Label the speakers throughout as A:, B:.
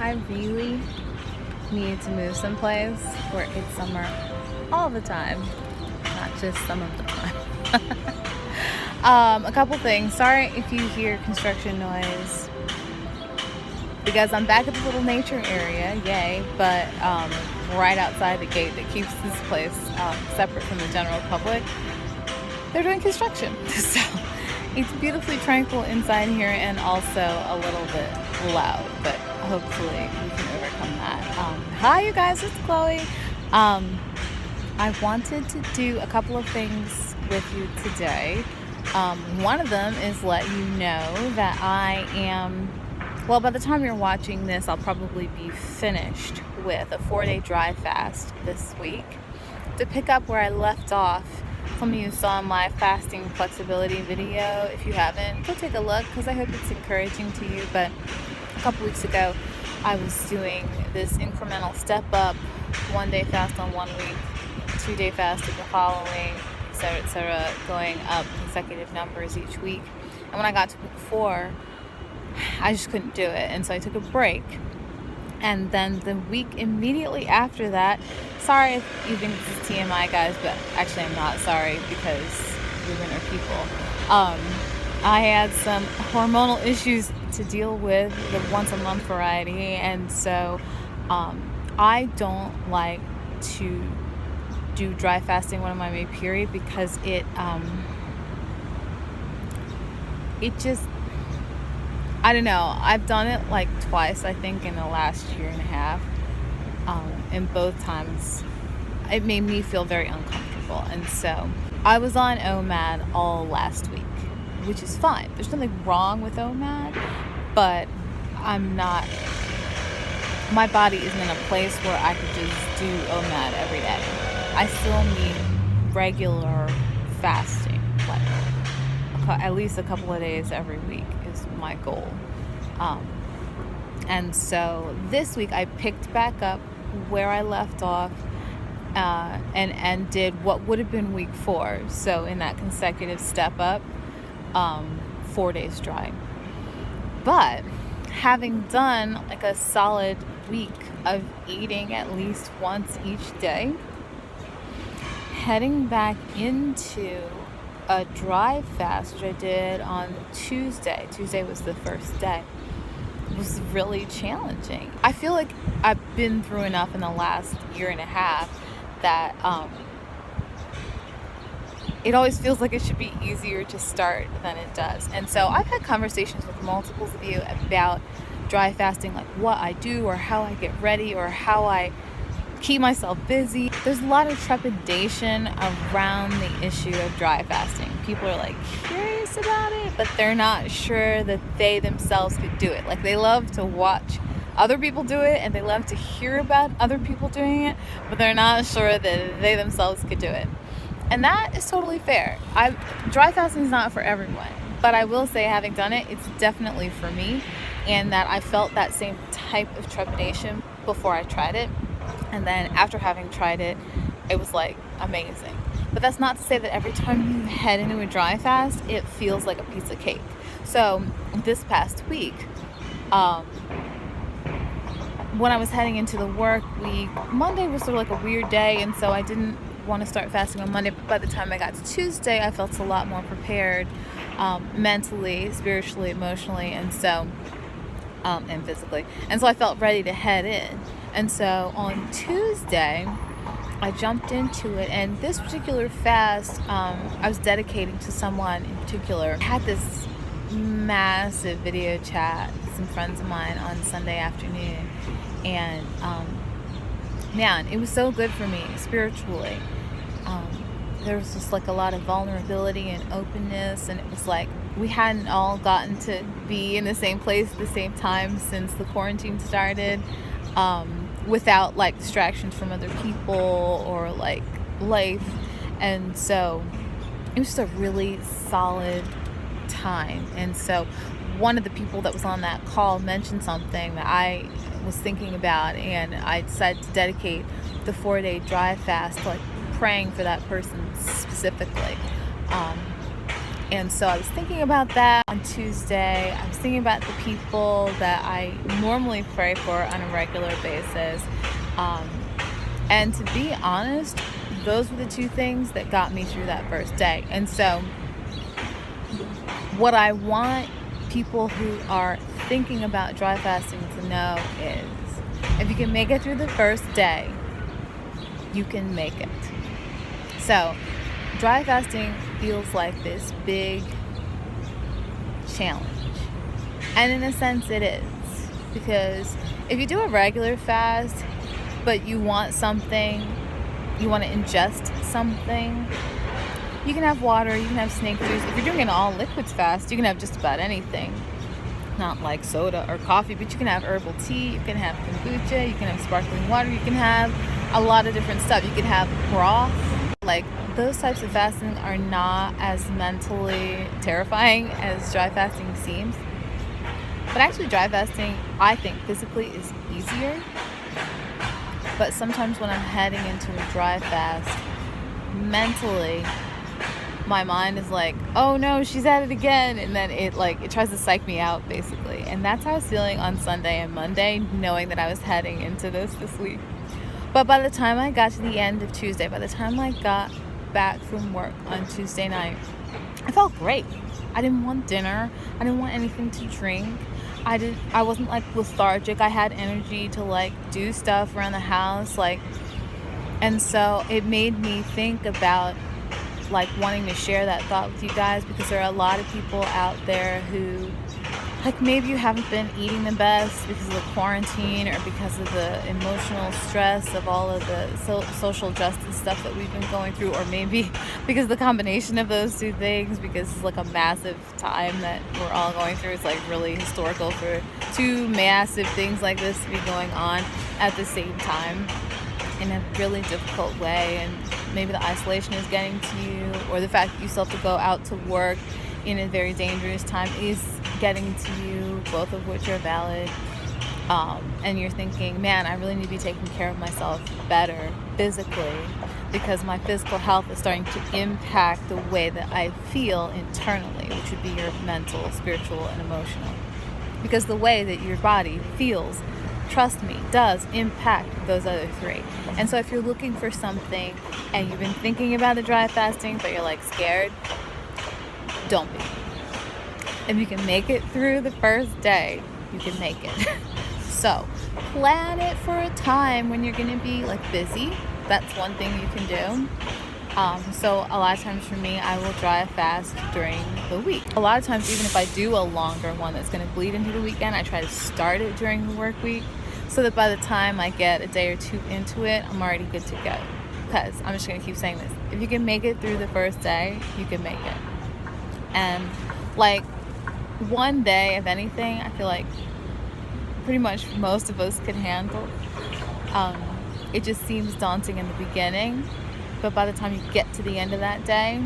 A: I really need to move someplace where it's summer all the time, not just some of the time. A couple things. Sorry if you hear construction noise because I'm back at the little nature area, yay, but right outside the gate that keeps this place separate from the general public, they're doing construction. So it's beautifully tranquil inside here and also a little bit loud, but hopefully we can overcome that. Hi, you guys, it's Chloe. I wanted to do a couple of things with you today. One of them is let you know that by the time you're watching this, I'll probably be finished with a 4-day dry fast this week to pick up where I left off. Some of you saw my fasting flexibility video. If you haven't, go take a look because I hope it's encouraging to you. But a couple weeks ago, I was doing this incremental step up, 1-day fast on 1 week, 2-day fast the following, etc., going up consecutive numbers each week. And when I got to week 4, I just couldn't do it, and so I took a break. And then the week immediately after that, sorry if you think this is TMI, guys, but actually I'm not sorry because women are people. I had some hormonal issues to deal with, the once a month variety, and so I don't like to do dry fasting when I'm on my period because it just, I don't know. I've done it like twice, I think, in the last year and a half. And both times it made me feel very uncomfortable. And so I was on OMAD all last week, which is fine. There's nothing wrong with OMAD, but my body isn't in a place where I could just do OMAD every day. I still need regular fasting, like at least a couple of days every week is my goal. And so this week I picked back up where I left off and did what would have been week 4. So in that consecutive step up, 4 days dry. But having done like a solid week of eating at least once each day, heading back into a dry fast, which I did on Tuesday. Tuesday was the first day. It was really challenging. I feel like I've been through enough in the last year and a half that it always feels like it should be easier to start than it does. And so I've had conversations with multiples of you about dry fasting, like what I do or how I get ready or how I keep myself busy. There's a lot of trepidation around the issue of dry fasting. People are like curious about it, but they're not sure that they themselves could do it. Like they love to watch other people do it and they love to hear about other people doing it, but they're not sure that they themselves could do it. And that is totally fair. Dry fasting is not for everyone, but I will say, having done it, it's definitely for me, and that I felt that same type of trepidation before I tried it. And then after having tried it, it was like amazing. But that's not to say that every time you head into a dry fast, it feels like a piece of cake. So this past week, when I was heading into the work week, Monday was sort of like a weird day, and so I didn't want to start fasting on Monday. But by the time I got to Tuesday, I felt a lot more prepared, mentally, spiritually, emotionally, and physically. And so I felt ready to head in. And so on Tuesday, I jumped into it, and this particular fast, I was dedicating to someone in particular. I had this massive video chat with some friends of mine on Sunday afternoon, and man, it was so good for me spiritually. There was just like a lot of vulnerability and openness, and it was like we hadn't all gotten to be in the same place at the same time since the quarantine started, without like distractions from other people or like life. And so it was just a really solid time. And so one of the people that was on that call mentioned something that I was thinking about, and I decided to dedicate the 4-day dry fast to like praying for that person specifically. And so I was thinking about that on Tuesday. I was thinking about the people that I normally pray for on a regular basis. Um, and to be honest, those were the two things that got me through that first day. And so, what I want people who are thinking about dry fasting to know is if you can make it through the first day, you can make it. So, dry fasting feels like this big challenge. And in a sense, it is. Because if you do a regular fast, but you want something, you want to ingest something, you can have water, you can have snake juice. If you're doing an all liquids fast, you can have just about anything. Not like soda or coffee, but you can have herbal tea, you can have kombucha, you can have sparkling water, you can have a lot of different stuff. You can have broth. Like, those types of fasting are not as mentally terrifying as dry fasting seems. But actually, dry fasting, I think, physically is easier. But sometimes when I'm heading into a dry fast, mentally, my mind is like, oh no, she's at it again. And then it tries to psych me out, basically. And that's how I was feeling on Sunday and Monday, knowing that I was heading into this week. But by the time I got to the end of Tuesday, by the time I got back from work on Tuesday night, I felt great. I didn't want dinner. I didn't want anything to drink. I wasn't like lethargic. I had energy to like do stuff around the house. And so it made me think about like wanting to share that thought with you guys, because there are a lot of people out there who, like, maybe you haven't been eating the best because of the quarantine or because of the emotional stress of all of the social justice stuff that we've been going through, or maybe because of the combination of those two things, because it's like a massive time that we're all going through. It's like really historical for two massive things like this to be going on at the same time in a really difficult way. And maybe the isolation is getting to you, or the fact that you still have to go out to work in a very dangerous time is getting to you, both of which are valid. And you're thinking, man, I really need to be taking care of myself better physically, because my physical health is starting to impact the way that I feel internally, which would be your mental, spiritual, and emotional. Because the way that your body feels, trust me, does impact those other three. And so if you're looking for something and you've been thinking about the dry fasting, but you're like scared, don't be. If you can make it through the first day, you can make it. So plan it for a time when you're going to be like busy. That's one thing you can do. So a lot of times for me, I will dry fast during the week. A lot of times, even if I do a longer one that's going to bleed into the weekend, I try to start it during the work week, so that by the time I get a day or two into it, I'm already good to go. Because I'm just going to keep saying this. If you can make it through the first day, you can make it. And like one day of anything, I feel like pretty much most of us could handle. It just seems daunting in the beginning, but by the time you get to the end of that day,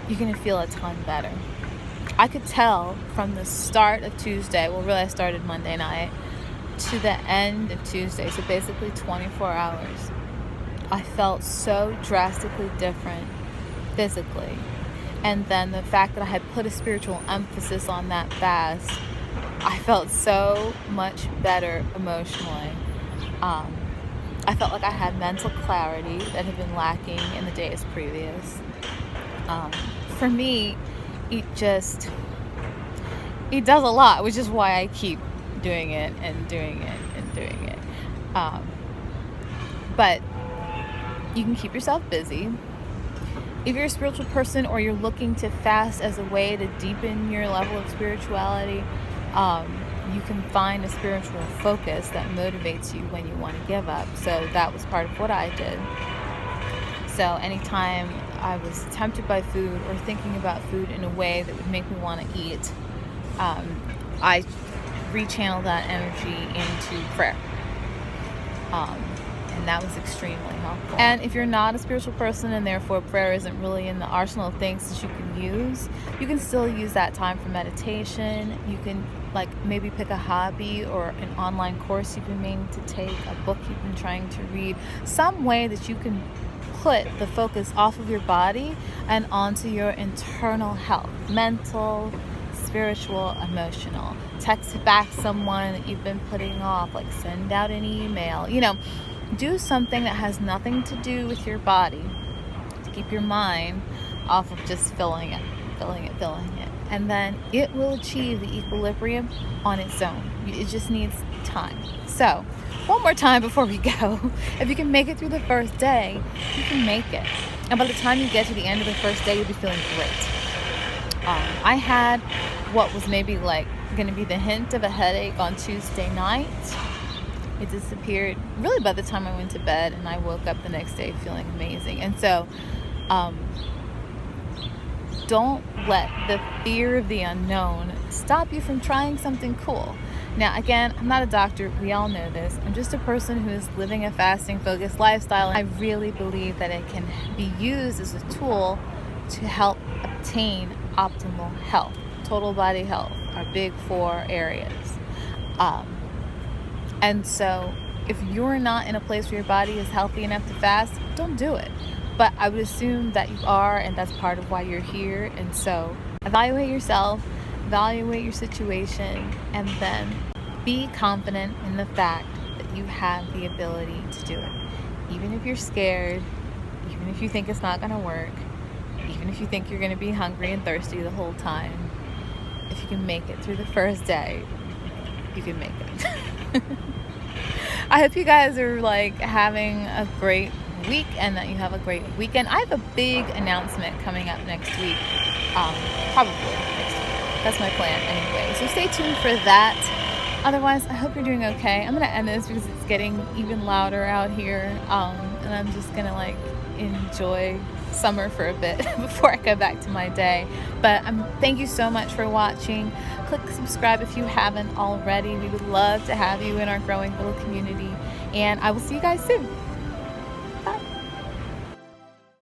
A: you're going to feel a ton better. I could tell from the start of Tuesday, well, really I started Monday night, to the end of Tuesday, so basically 24 hours, I felt so drastically different physically. And then the fact that I had put a spiritual emphasis on that fast, I felt so much better emotionally. I felt like I had mental clarity that had been lacking in the days previous. For me, it does a lot, which is why I keep doing it and doing it and doing it. But you can keep yourself busy. If you're a spiritual person, or you're looking to fast as a way to deepen your level of spirituality, you can find a spiritual focus that motivates you when you want to give up. So that was part of what I did. So anytime I was tempted by food or thinking about food in a way that would make me want to eat, I rechanneled that energy into prayer. And that was extremely helpful. And if you're not a spiritual person, and therefore prayer isn't really in the arsenal of things that you can use, you can still use that time for meditation. You can maybe pick a hobby or an online course you've been meaning to take, a book you've been trying to read, some way that you can put the focus off of your body and onto your internal health, mental, spiritual, emotional. Text back someone that you've been putting off, like send out an email. Do something that has nothing to do with your body to keep your mind off of just filling it. And then it will achieve the equilibrium on its own. It just needs time. So, one more time before we go. If you can make it through the first day, you can make it. And by the time you get to the end of the first day, you'll be feeling great. I had what was maybe like going to be the hint of a headache on Tuesday night. It disappeared really by the time I went to bed, and I woke up the next day feeling amazing. And so, don't let the fear of the unknown stop you from trying something cool. Now, again, I'm not a doctor. We all know this. I'm just a person who is living a fasting-focused lifestyle. I really believe that it can be used as a tool to help obtain optimal health, total body health, our big 4 areas. And so, if you're not in a place where your body is healthy enough to fast, don't do it. But I would assume that you are, and that's part of why you're here. And so evaluate yourself, evaluate your situation, and then be confident in the fact that you have the ability to do it. Even if you're scared, even if you think it's not going to work, even if you think you're going to be hungry and thirsty the whole time, if you can make it through the first day, you can make it. I hope you guys are having a great week and that you have a great weekend. I have a big announcement coming up next week, probably next week. That's my plan anyway, so stay tuned for that. Otherwise, I hope you're doing okay. I'm gonna end this because it's getting even louder out here, and I'm just gonna enjoy summer for a bit before I go back to my day. But thank you so much for watching. Click subscribe if you haven't already. We would love to have you in our growing little community, and I will see you guys soon.